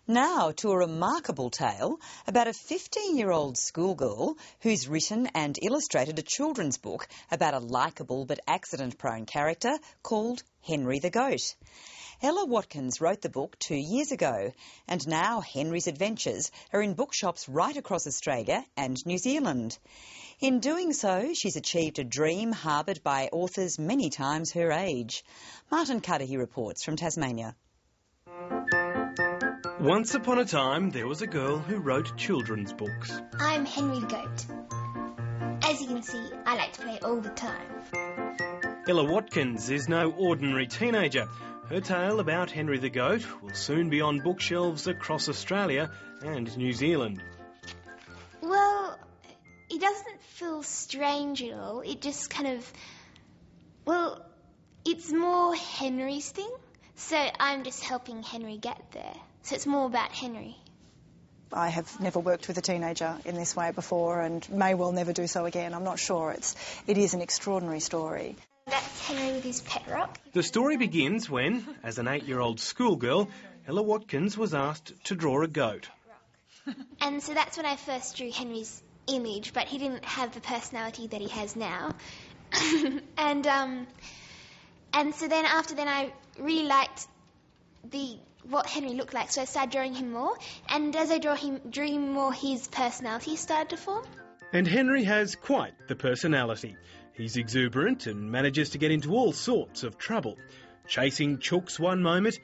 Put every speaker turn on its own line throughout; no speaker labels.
Now to a remarkable tale about a 15-year-old schoolgirl who's written and illustrated a children's book about a likeable but accident-prone character called Henry the Goat. Ella Watkins wrote the book 2 years ago, and now Henry's adventures are in bookshops right across Australia and New Zealand. In doing so, she's achieved a dream harboured by authors many times her age. Martin Cudahy reports from Tasmania.
Once upon a time, there was a girl who wrote children's books.
I'm Henry the Goat. As you can see, I like to play all the time.
Ella Watkins is no ordinary teenager. Her tale about Henry the Goat will soon be on bookshelves across Australia and New Zealand.
Well, it doesn't feel strange at all. It just kind of... Well, it's more Henry's thing, so I'm just helping Henry get there. So it's more about Henry.
I have never worked with a teenager in this way before and may well never do so again. I'm not sure. It is an extraordinary story.
That's Henry with his pet rock.
The story begins when, as an 8-year-old schoolgirl, Ella Watkins was asked to draw a goat.
And so that's when I first drew Henry's image, but he didn't have the personality that he has now. and so then after then I really liked what Henry looked like, so I started drawing him more, and as I drew him more, his personality started to form.
And Henry has quite the personality. He's exuberant and manages to get into all sorts of trouble, chasing chooks one moment,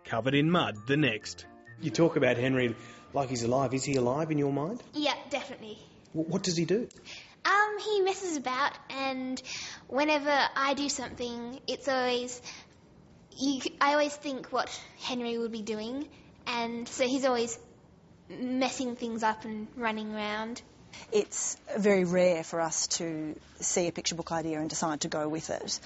covered in mud the next. You talk about Henry like he's alive. Is he alive in your mind?
Yeah, definitely.
What does he do?
He messes about, and whenever I do something, it's always... I always think what Henry would be doing, and so he's always messing things up and running around.
It's very rare for us to see a picture book idea and decide to go with it.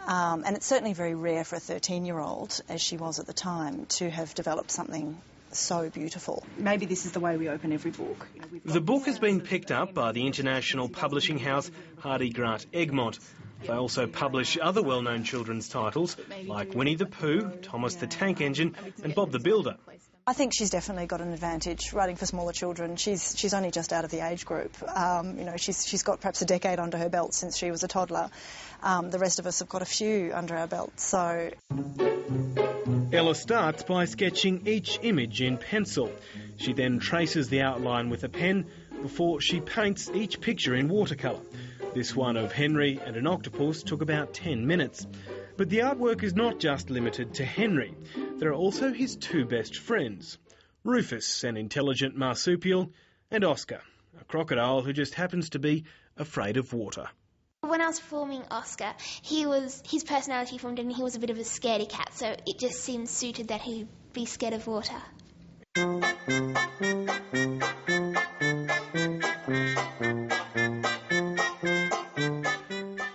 And it's certainly very rare for a 13-year-old, as she was at the time, to have developed something so beautiful. Maybe this is the way we open every book.
The book has been picked up by the international publishing house Hardy Grant Egmont. They also publish other well-known children's titles like Winnie the Pooh, Thomas the Tank Engine and Bob the Builder.
I think she's definitely got an advantage writing for smaller children. She's only just out of the age group. She's got perhaps a decade under her belt since she was a toddler. The rest of us have got a few under our belt, so...
Ella starts by sketching each image in pencil. She then traces the outline with a pen before she paints each picture in watercolour. This one of Henry and an octopus took about 10 minutes. But the artwork is not just limited to Henry. There are also his two best friends, Rufus, an intelligent marsupial, and Oscar, a crocodile who just happens to be afraid of water.
When I was forming Oscar, his personality formed and he was a bit of a scaredy cat, so it just seemed suited that he'd be scared of water.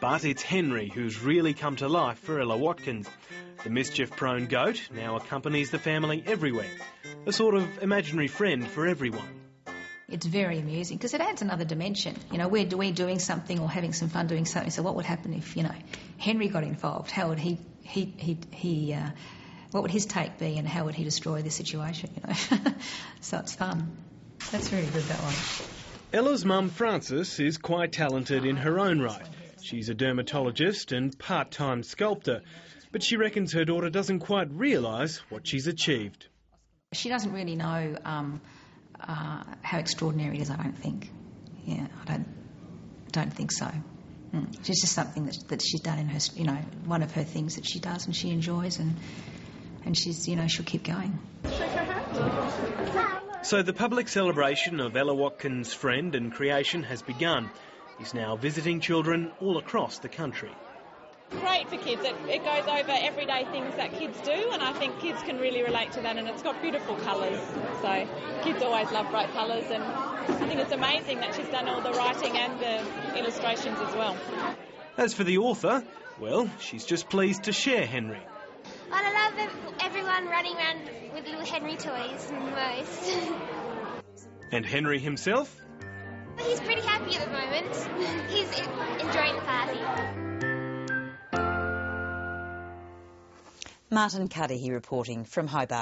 But it's Henry who's really come to life for Ella Watkins. The mischief-prone goat now accompanies the family everywhere, a sort of imaginary friend for everyone.
It's very amusing because it adds another dimension. You know, we're doing something or having some fun doing something. So what would happen if, Henry got involved? How would what would his take be, and how would he destroy the situation? So it's fun. That's really good, that one.
Ella's mum, Frances, is quite talented in her own right. She's a dermatologist and part-time sculptor, but she reckons her daughter doesn't quite realise what she's achieved.
She doesn't really know how extraordinary it is, I don't think. Yeah, I don't think so. It's just something that she's done in her, one of her things that she does and she enjoys, and she's, she'll keep going.
So the public celebration of Ella Watkins' friend and creation has begun. He's now visiting children all across the country.
Great for kids. It goes over everyday things that kids do, and I think kids can really relate to that, and it's got beautiful colours. So kids always love bright colours, and I think it's amazing that she's done all the writing and the illustrations as well.
As for the author, well, she's just pleased to share Henry.
Well, I love everyone running around with little Henry toys most.
And Henry himself?
He's pretty happy at the moment. He's enjoying the party.
Martin Cudahy reporting from Hobart.